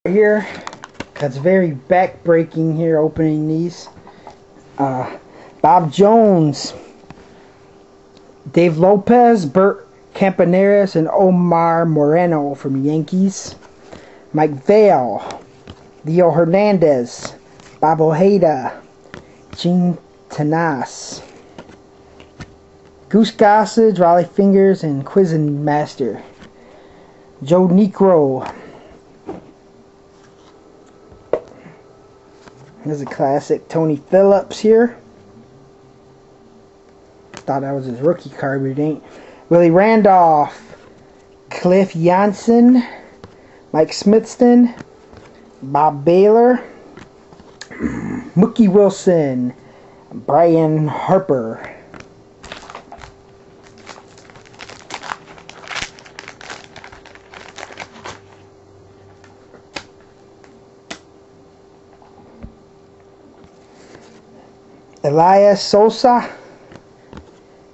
here because it's very back-breaking here opening these. Bob Jones, Dave Lopez, Bert Campaneris, and Omar Moreno from Yankees. Mike Vail, Leo Hernandez, Bob Ojeda, Gene Tenace, Goose Gossage, Raleigh Fingers, and Quizzin' Master. Joe Necro. There's a classic Tony Phillips here. Thought that was his rookie card, but it ain't. Willie Randolph, Cliff Janssen, Mike Smithston, Bob Baylor, Mookie Wilson, Brian Harper. Elias Sosa,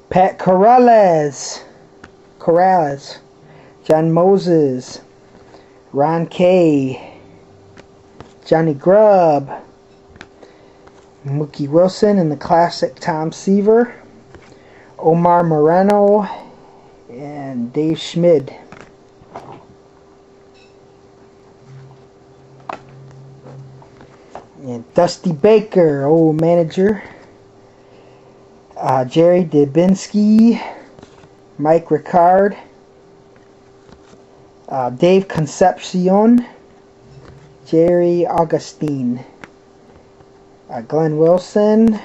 Pat Corrales, John Moses, Ron Kay, Johnny Grubb, Mookie Wilson, and the classic Tom Seaver, Omar Moreno, and Dave Schmid. And Dusty Baker, old manager. Jerry Dubinsky, Mike Ricard, Dave Concepcion, Jerry Augustine, Glenn Wilson,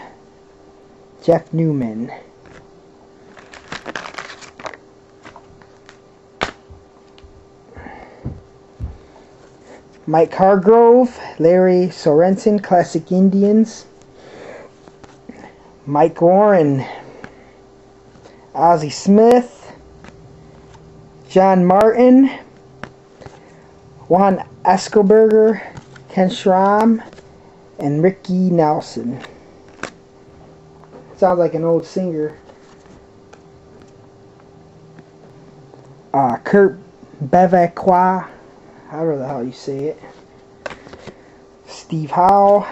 Jeff Newman. Mike Hargrove, Larry Sorensen, Classic Indians. Mike Warren, Ozzie Smith, John Martin, Juan Escoberger, Ken Schramm, and Ricky Nelson. Sounds like an old singer. Kurt Bevacqua, however the hell you say it. Steve Howe,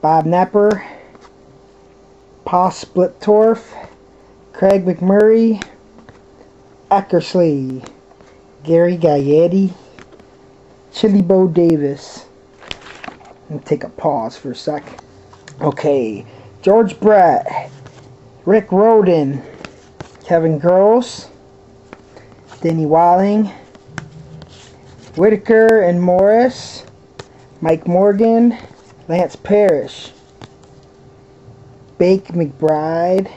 Bob Knepper, Paul Splittorff, Craig McMurray, Eckersley, Gary Gaetti, Chili Bo Davis. Let me take a pause for a sec. Okay, George Brett, Rick Rhoden, Kevin Gross, Denny Walling, Whitaker and Morris, Mike Morgan, Lance Parrish, Bake McBride,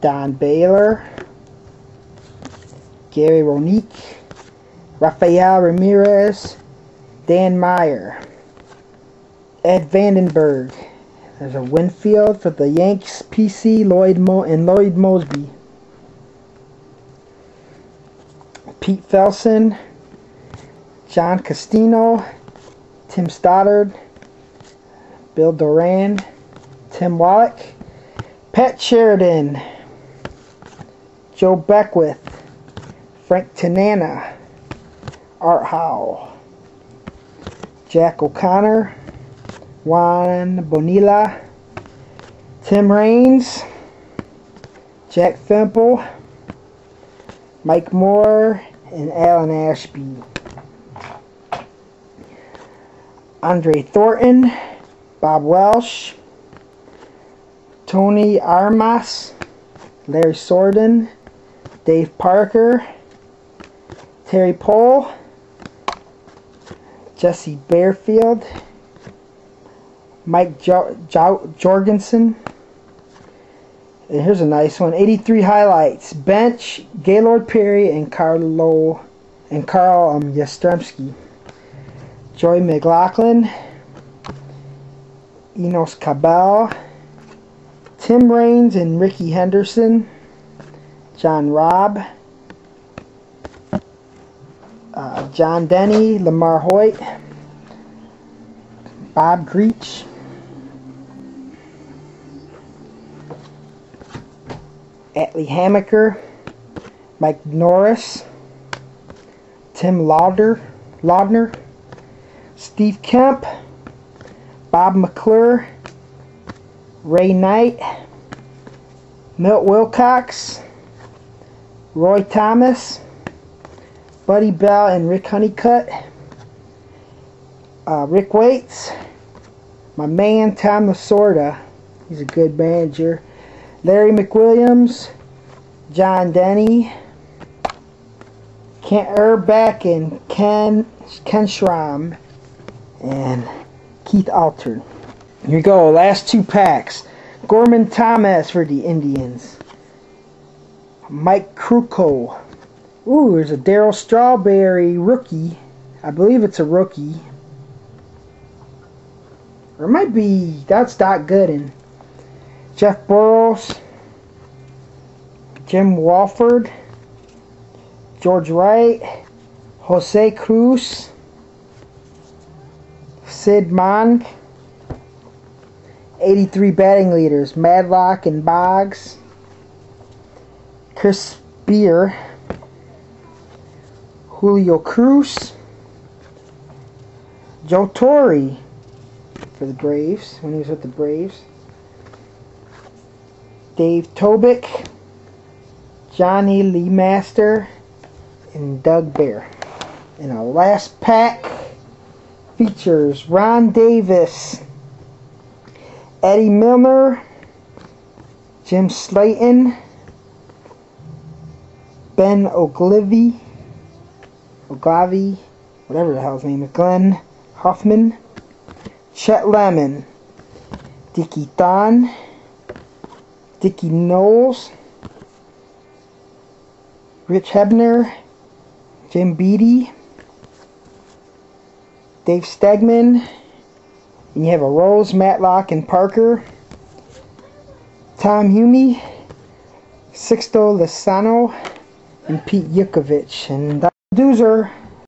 Don Baylor, Gary Ronique, Rafael Ramirez, Dan Meyer, Ed Vandenberg. There's a Winfield for the Yanks, PC, Lloyd Mosby. Pete Felson, John Castino, Tim Stoddard, Bill Doran, Tim Wallach, Pat Sheridan, Joe Beckwith, Frank Tanana, Art Howe, Jack O'Connor, Juan Bonilla, Tim Raines, Jack Fimple, Mike Moore, and Alan Ashby. Andre Thornton, Bob Welsh, Tony Armas, Larry Sorden, Dave Parker, Terry Pohl, Jesse Bearfield, Mike Jorgensen. And here's a nice one. 83 highlights. Bench, Gaylord Perry, and Carl Yastrzemski. Joey McLaughlin, Enos Cabell, Tim Raines and Ricky Henderson, John Robb, John Denny, Lamar Hoyt, Bob Greach, Atlee Hammaker, Mike Norris, Tim Lauder, Laudner, Steve Kemp, Bob McClure, Ray Knight, Milt Wilcox, Roy Thomas, Buddy Bell and Rick Honeycutt, Rick Waits, my man Tom Lasorda, he's a good manager, Larry McWilliams, John Denny, Kent Urbeck and Ken Schramm, and Keith Alter. Here we go, last 2 packs. Gorman Thomas for the Indians. Mike Krukow. Ooh, there's a Darryl Strawberry rookie. I believe it's a rookie. Or it might be, that's Doc Gooden. Jeff Burrows. Jim Walford. George Wright. Jose Cruz. Sid Monk. 83 batting leaders. Madlock and Boggs. Chris Spear. Julio Cruz. Joe Torre for the Braves, when he was with the Braves. Dave Tobick. Johnny Lee Master. And Doug Bear. And our last pack features Ron Davis, Eddie Milner, Jim Slayton, Ben Ogilvy, whatever the hell his name is, Glenn Hoffman, Chet Lemon, Dickie Thon, Dickie Knowles, Rich Hebner, Jim Beattie, Dave Stegman, and you have a Rose, Matlock, and Parker, Tom Humey, Sixto Lozano, and Pete Yukovich. And Doozer.